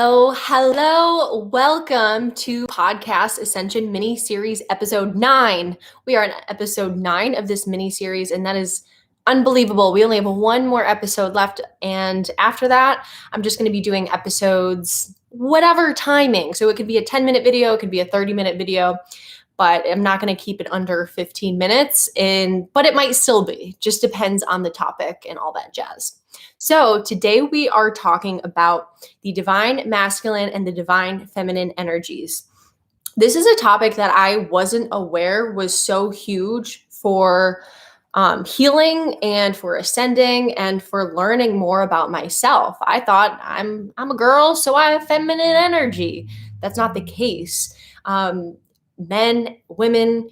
Oh, hello. Welcome to podcast Ascension mini series episode 9. We are on episode 9 of this mini series, and that is unbelievable. We only have one more episode left, and after that, I'm just going to be doing episodes whatever timing. So it could be a 10-minute video, it could be a 30-minute video, but I'm not going to keep it under 15 minutes, but it might still be. Just depends on the topic and all that jazz. So today we are talking about the divine masculine and the divine feminine energies. This is a topic that I wasn't aware was so huge for healing and for ascending and for learning more about myself. I thought I'm a girl, so I have feminine energy. That's not the case. Men, women,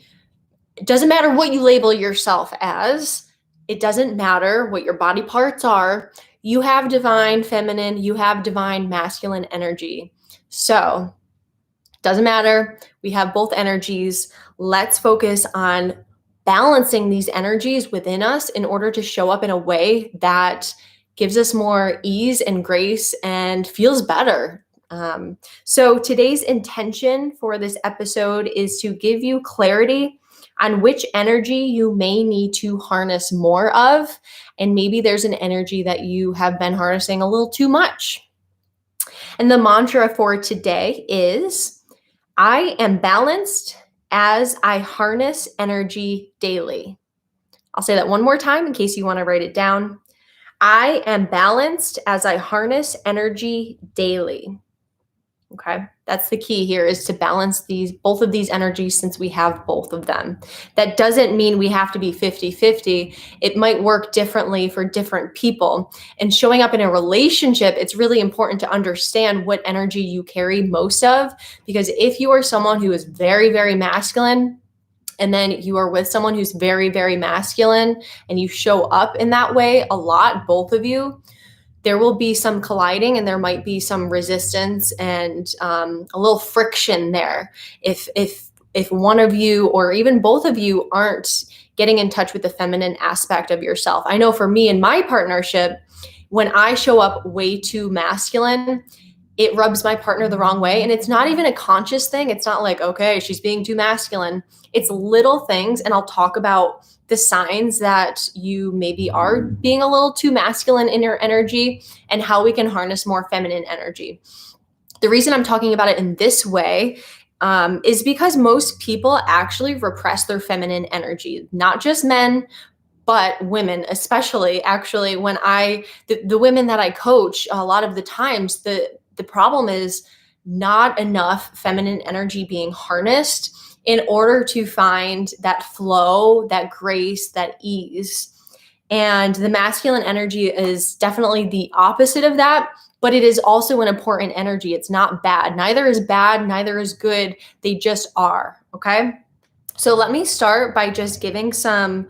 it doesn't matter what you label yourself as. It doesn't matter what your body parts are. You have divine feminine, you have divine masculine energy. So, doesn't matter. We have both energies. Let's focus on balancing these energies within us in order to show up in a way that gives us more ease and grace and feels better. So today's intention for this episode is to give you clarity on which energy you may need to harness more of. And maybe there's an energy that you have been harnessing a little too much. And the mantra for today is, I am balanced as I harness energy daily. I'll say that one more time in case you want to write it down. I am balanced as I harness energy daily. Okay, that's the key here, is to balance both of these energies, since we have both of them. That doesn't mean we have to be 50-50. It might work differently for different people. And showing up in a relationship, it's really important to understand what energy you carry most of, because if you are someone who is very, very masculine, and then you are with someone who's very, very masculine, and you show up in that way a lot, both of you, there will be some colliding and there might be some resistance and a little friction there. If one of you or even both of you aren't getting in touch with the feminine aspect of yourself. I know for me in my partnership, when I show up way too masculine, it rubs my partner the wrong way. And it's not even a conscious thing. It's not like, okay, she's being too masculine. It's little things. And I'll talk about the signs that you maybe are being a little too masculine in your energy and how we can harness more feminine energy. The reason I'm talking about it in this way is because most people actually repress their feminine energy, not just men, but women especially. Actually, when the women that I coach, a lot of the times, the problem is not enough feminine energy being harnessed in order to find that flow, that grace, that ease. And the masculine energy is definitely the opposite of that, but it is also an important energy. It's not bad. Neither is bad, neither is good. They just are, okay? So let me start by just giving some,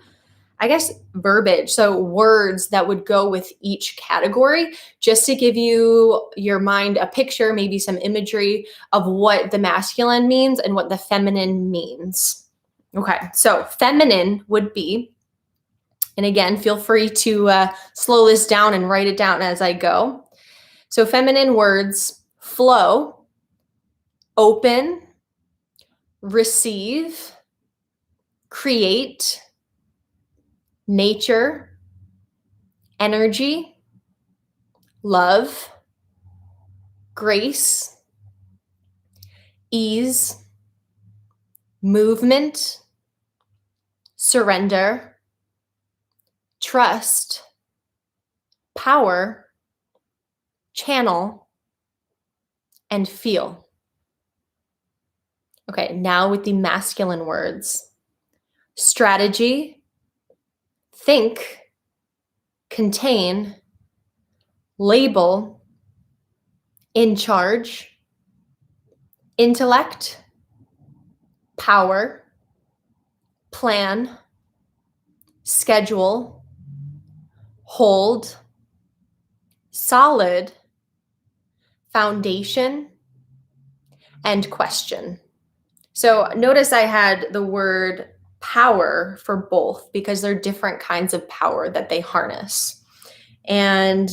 verbiage, so words that would go with each category, just to give your mind a picture, maybe some imagery of what the masculine means and what the feminine means. Okay, so feminine would be, and again, feel free to slow this down and write it down as I go. So feminine words: flow, open, receive, create, nature, energy, love, grace, ease, movement, surrender, trust, power, channel, and feel. Okay, now with the masculine words: strategy, think, contain, label, in charge, intellect, power, plan, schedule, hold, solid, foundation, and question. So notice I had the word power for both because they're different kinds of power that they harness. And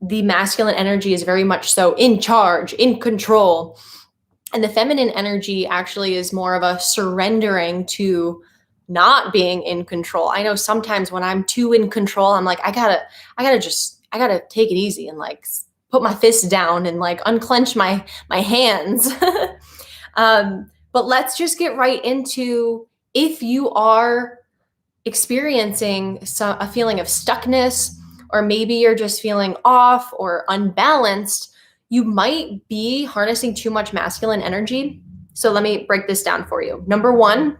the masculine energy is very much so in charge, in control. And the feminine energy actually is more of a surrendering to not being in control. I know sometimes when I'm too in control, I'm like, I gotta take it easy and like put my fists down and like unclench my hands. But let's just get right into, if you are experiencing a feeling of stuckness, or maybe you're just feeling off or unbalanced, you might be harnessing too much masculine energy. So let me break this down for you. Number one,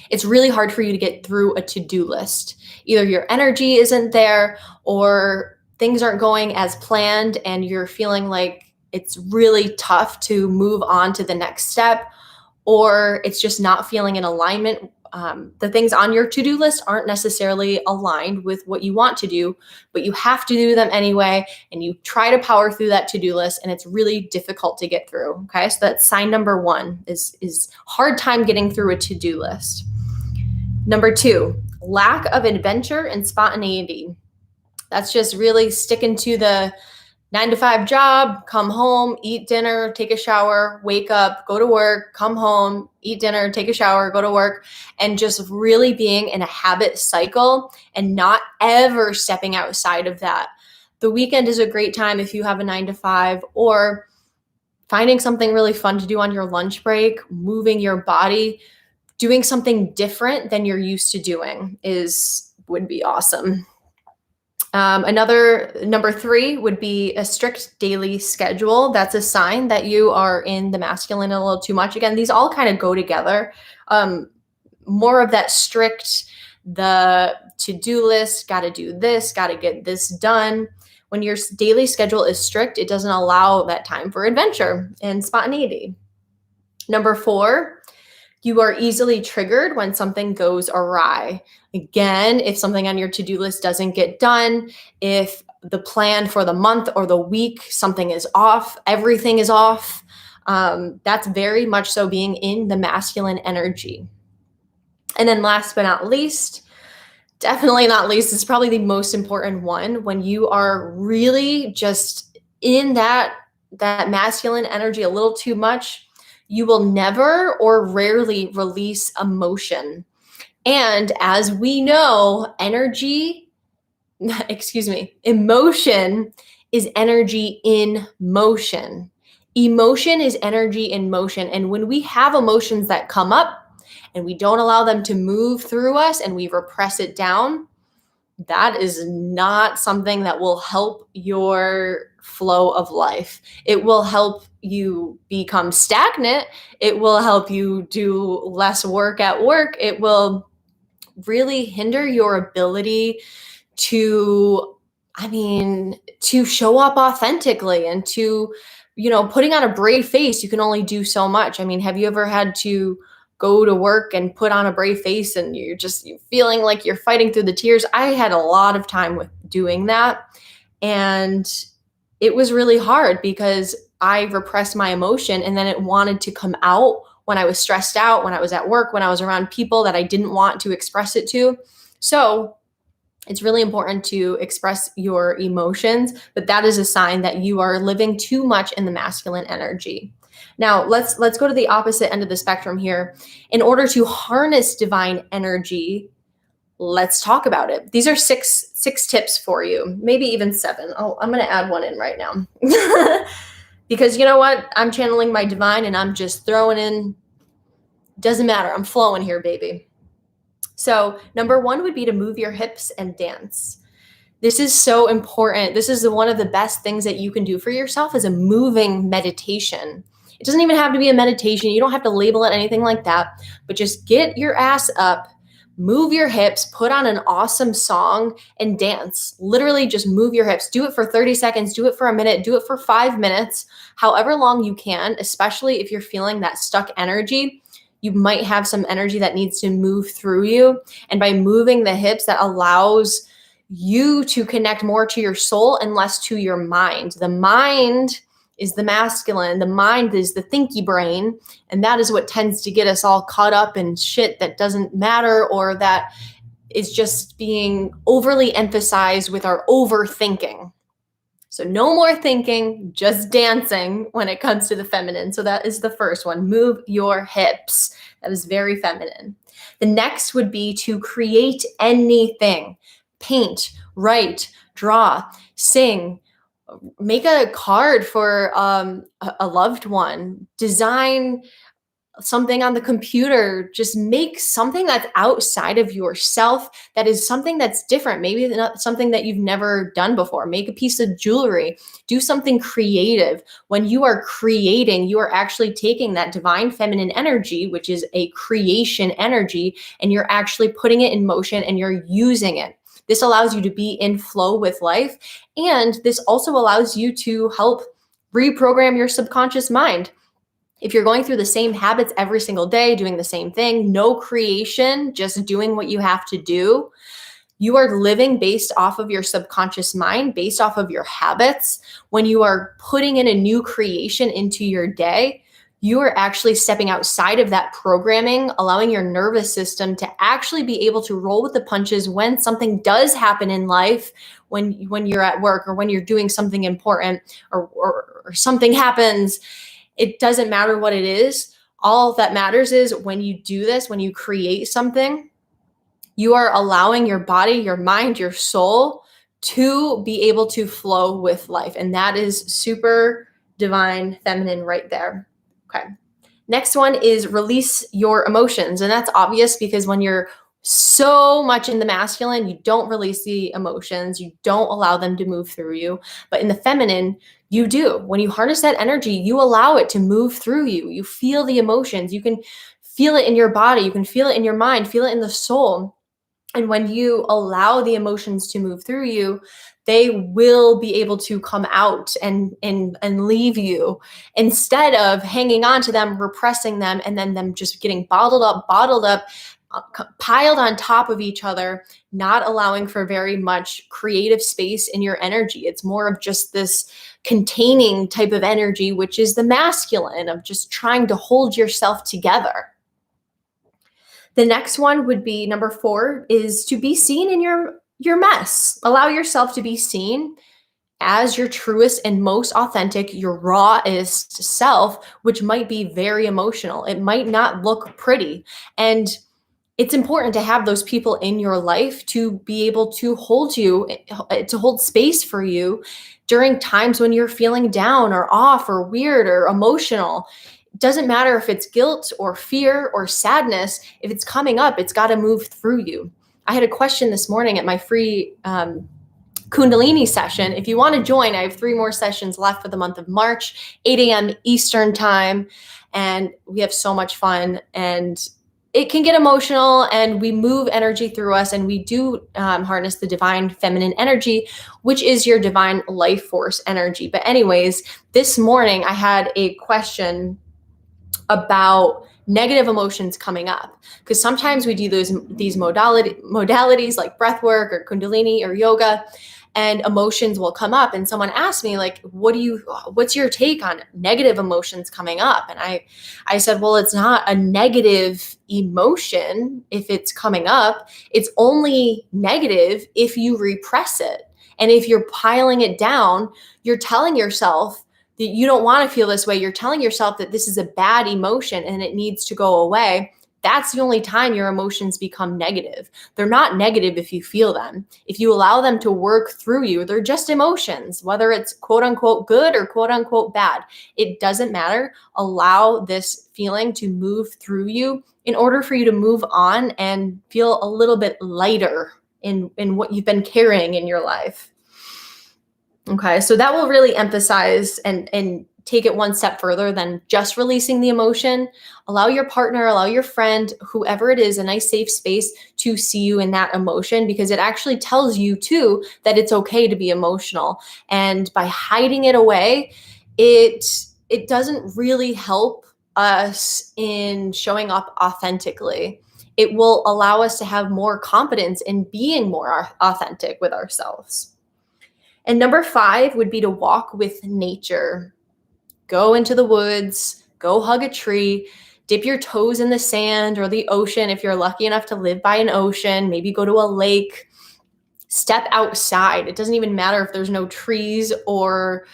it's really hard for you to get through a to-do list. Either your energy isn't there, or things aren't going as planned and you're feeling like it's really tough to move on to the next step, or it's just not feeling in alignment. The things on your to-do list aren't necessarily aligned with what you want to do, but you have to do them anyway, and you try to power through that to-do list, and it's really difficult to get through. Okay, so that's sign number one, is hard time getting through a to-do list. Number two, lack of adventure and spontaneity. That's just really sticking to the 9-to-5 job, come home, eat dinner, take a shower, wake up, go to work, come home, eat dinner, take a shower, go to work, and just really being in a habit cycle and not ever stepping outside of that. The weekend is a great time if you have a 9-to-5, or finding something really fun to do on your lunch break, moving your body, doing something different than you're used to doing would be awesome. Another number three would be a strict daily schedule. That's a sign that you are in the masculine a little too much. Again, these all kind of go together. More of that strict, the to-do list, got to do this, got to get this done. When your daily schedule is strict, it doesn't allow that time for adventure and spontaneity. Number four, you are easily triggered when something goes awry. Again, if something on your to-do list doesn't get done, if the plan for the month or the week, something is off, everything is off, that's very much so being in the masculine energy. And then last but not least, definitely not least, is probably the most important one. When you are really just in that masculine energy a little too much, you will never or rarely release emotion. And as we know, emotion is energy in motion. Emotion is energy in motion. And when we have emotions that come up and we don't allow them to move through us and we repress it down, that is not something that will help your flow of life. It will help you become stagnant. It will help you do less work at work. It will really hinder your ability to show up authentically and to, putting on a brave face. You can only do so much. I mean, have you ever had to go to work and put on a brave face and you're feeling like you're fighting through the tears? I had a lot of time with doing that. And it was really hard because I repressed my emotion, and then it wanted to come out when I was stressed out, when I was at work, when I was around people that I didn't want to express it to. So it's really important to express your emotions, but that is a sign that you are living too much in the masculine energy. Now, let's go to the opposite end of the spectrum here. In order to harness divine energy, let's talk about it. These are six tips for you, maybe even 7. Oh, I'm going to add one in right now. Because you know what? I'm channeling my divine and I'm just throwing in, doesn't matter. I'm flowing here, baby. So number 1 would be to move your hips and dance. This is so important. This is one of the best things that you can do for yourself, is a moving meditation. It doesn't even have to be a meditation. You don't have to label it anything like that, but just get your ass up, move your hips, put on an awesome song and dance. Literally just move your hips. Do it for 30 seconds, do it for a minute, do it for 5 minutes, however long you can, especially if you're feeling that stuck energy. You might have some energy that needs to move through you. And by moving the hips, that allows you to connect more to your soul and less to your mind. The mind is the masculine. The mind is the thinky brain. And that is what tends to get us all caught up in shit that doesn't matter, or that is just being overly emphasized with our overthinking. So no more thinking, just dancing when it comes to the feminine. So that is the first one. Move your hips. That is very feminine. The next would be to create anything. Paint, write, draw, sing, make a card for a loved one, design something on the computer, just make something that's outside of yourself, that is something that's different, maybe not something that you've never done before. Make a piece of jewelry, do something creative. When you are creating, you are actually taking that divine feminine energy, which is a creation energy, and you're actually putting it in motion and you're using it. This allows you to be in flow with life, and this also allows you to help reprogram your subconscious mind. If you're going through the same habits every single day, doing the same thing, no creation, just doing what you have to do, you are living based off of your subconscious mind, based off of your habits. When you are putting in a new creation into your day, you are actually stepping outside of that programming, allowing your nervous system to actually be able to roll with the punches when something does happen in life, when you're at work or when you're doing something important, or something happens. It doesn't matter what it is. All that matters is when you do this, when you create something, you are allowing your body, your mind, your soul to be able to flow with life. And that is super divine feminine right there. Okay. Next one is release your emotions. And that's obvious because when you're so much in the masculine, you don't release the emotions, you don't allow them to move through you. But in the feminine, you do. When you harness that energy, you allow it to move through you. You feel the emotions. You can feel it in your body. You can feel it in your mind, feel it in the soul. And when you allow the emotions to move through you, they will be able to come out and leave you, instead of hanging on to them, repressing them, and then them just getting bottled up, piled on top of each other, not allowing for very much creative space in your energy. It's more of just this containing type of energy, which is the masculine, of just trying to hold yourself together. The next one would be number 4, is to be seen in your mess. Allow yourself to be seen as your truest and most authentic, your rawest self, which might be very emotional. It might not look pretty. And it's important to have those people in your life to be able to hold you, to hold space for you during times when you're feeling down or off or weird or emotional. It doesn't matter if it's guilt or fear or sadness. If it's coming up, it's got to move through you. I had a question this morning at my free Kundalini session. If you want to join, I have 3 more sessions left for the month of March, 8 a.m. Eastern time. And we have so much fun, and it can get emotional, and we move energy through us, and we do harness the divine feminine energy, which is your divine life force energy. But anyways, this morning I had a question about negative emotions coming up, because sometimes we do these modalities like breath work or Kundalini or yoga, and emotions will come up, and someone asked me, like, what's your take on negative emotions coming up? And I said, well, it's not a negative emotion if it's coming up. It's only negative if you repress it. And if you're piling it down, you're telling yourself that you don't want to feel this way. You're telling yourself that this is a bad emotion and it needs to go away. That's the only time your emotions become negative. They're not negative if you feel them. If you allow them to work through you, they're just emotions, whether it's quote unquote good or quote unquote bad. It doesn't matter. Allow this feeling to move through you in order for you to move on and feel a little bit lighter in what you've been carrying in your life. Okay, so that will really emphasize and take it one step further than just releasing the emotion. Allow your partner, allow your friend, whoever it is, a nice safe space to see you in that emotion, because it actually tells you too that it's okay to be emotional. And by hiding it away, it doesn't really help us in showing up authentically. It will allow us to have more confidence in being more authentic with ourselves. And number 5 would be to walk with nature. Go into the woods, go hug a tree, dip your toes in the sand or the ocean if you're lucky enough to live by an ocean, maybe go to a lake. Step outside. It doesn't even matter if there's no trees or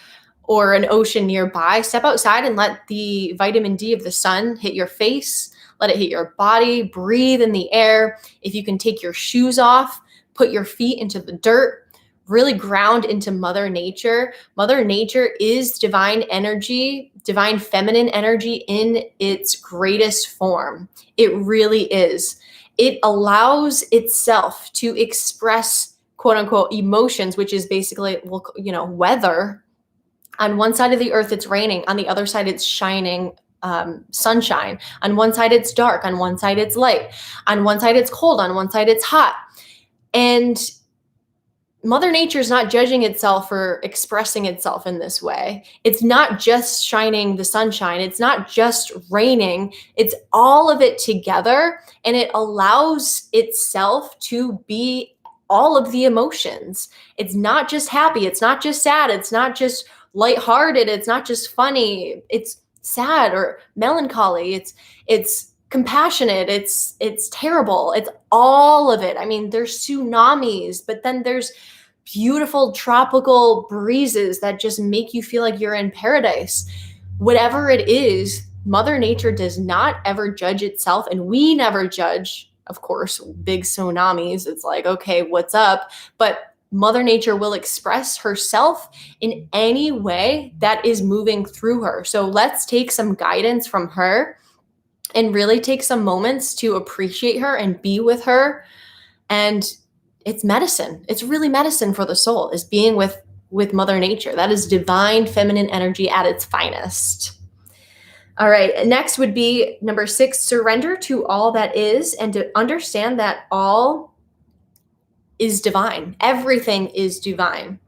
an ocean nearby. Step outside and let the vitamin D of the sun hit your face, let it hit your body, breathe in the air. If you can take your shoes off, put your feet into the dirt, really ground into Mother Nature. Mother Nature is divine energy, divine feminine energy in its greatest form. It really is. It allows itself to express quote unquote emotions, which is basically, weather. On one side of the earth, it's raining. On the other side, it's shining sunshine. On one side, it's dark. On one side, it's light. On one side, it's cold. On one side, it's hot. And Mother Nature is not judging itself for expressing itself in this way. It's not just shining the sunshine. It's not just raining. It's all of it together, and it allows itself to be all of the emotions. It's not just happy. It's not just sad. It's not just lighthearted. It's not just funny. It's sad or melancholy. It's compassionate. It's terrible. It's all of it. I mean, there's tsunamis, but then there's beautiful tropical breezes that just make you feel like you're in paradise. Whatever it is, Mother Nature does not ever judge itself, and we never judge. Of course, big tsunamis, it's like, okay, what's up? But Mother Nature will express herself in any way that is moving through her. So let's take some guidance from her and really take some moments to appreciate her and be with her. And it's medicine. It's really medicine for the soul, is being with Mother Nature. That is divine feminine energy at its finest. All right, next would be number 6, surrender to all that is, and to understand that all is divine. Everything is divine.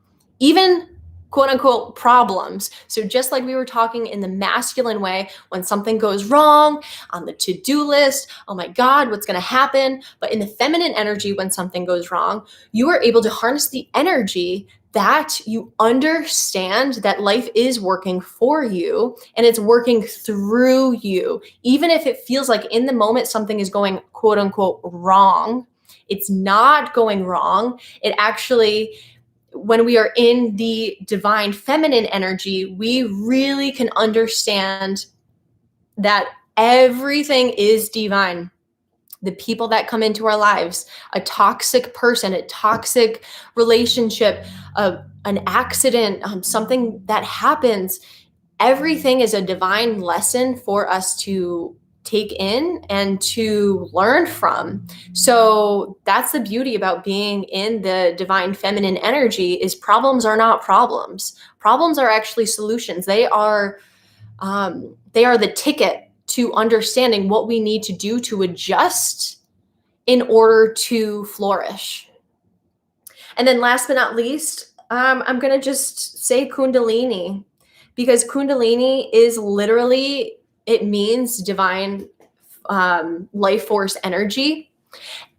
Even quote unquote problems. So just like we were talking in the masculine way, when something goes wrong on the to-do list, oh my God, what's going to happen? But in the feminine energy, when something goes wrong, you are able to harness the energy that you understand that life is working for you and it's working through you. Even if it feels like in the moment something is going quote unquote wrong, it's not going wrong. It actually, when we are in the divine feminine energy, we really can understand that everything is divine. The people that come into our lives, a toxic person, a toxic relationship, an accident, something that happens, everything is a divine lesson for us to take in and to learn from. So that's the beauty about being in the divine feminine energy, is problems are not problems. Problems are actually solutions. They are the ticket to understanding what we need to do to adjust in order to flourish. And then last but not least, I'm going to just say Kundalini, because Kundalini is literally, it means divine life force energy.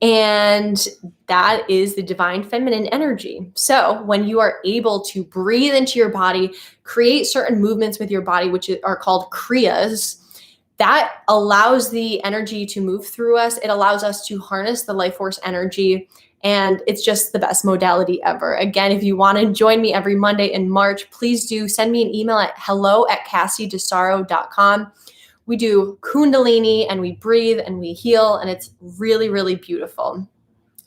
And that is the divine feminine energy. So when you are able to breathe into your body, create certain movements with your body, which are called kriyas, that allows the energy to move through us. It allows us to harness the life force energy. And it's just the best modality ever. Again, if you want to join me every Monday in March, please do send me an email at hello@cassiedesaro.com. We do Kundalini and we breathe and we heal, and it's really, really beautiful.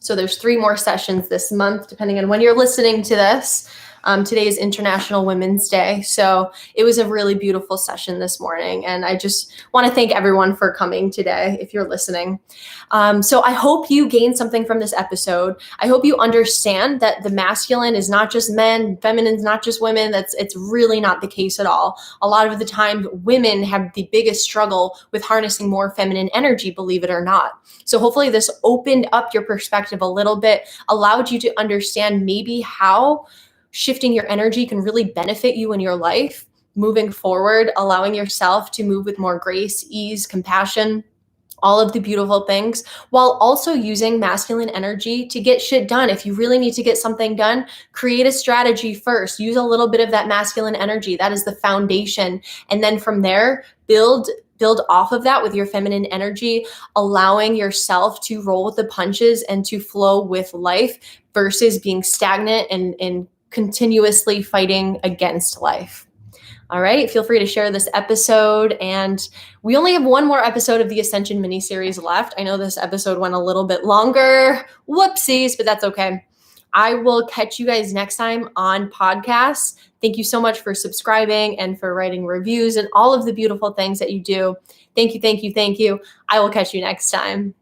So there's 3 more sessions this month, depending on when you're listening to this. Today is International Women's Day. So it was a really beautiful session this morning. And I just want to thank everyone for coming today, if you're listening. So I hope you gained something from this episode. I hope you understand that the masculine is not just men, feminine is not just women. It's really not the case at all. A lot of the time, women have the biggest struggle with harnessing more feminine energy, believe it or not. So hopefully this opened up your perspective a little bit, allowed you to understand maybe how shifting your energy can really benefit you in your life moving forward, allowing yourself to move with more grace, ease, compassion, all of the beautiful things, while also using masculine energy to get shit done. If you really need to get something done, create a strategy first. Use a little bit of that masculine energy. That is the foundation. And then from there, build build off of that with your feminine energy, allowing yourself to roll with the punches and to flow with life versus being stagnant and continuously fighting against life. All right, feel free to share this episode. And we only have one more episode of the Ascension mini-series left. I know this episode went a little bit longer. Whoopsies, but that's okay. I will catch you guys next time on podcasts. Thank you so much for subscribing and for writing reviews and all of the beautiful things that you do. Thank you, thank you, thank you. I will catch you next time.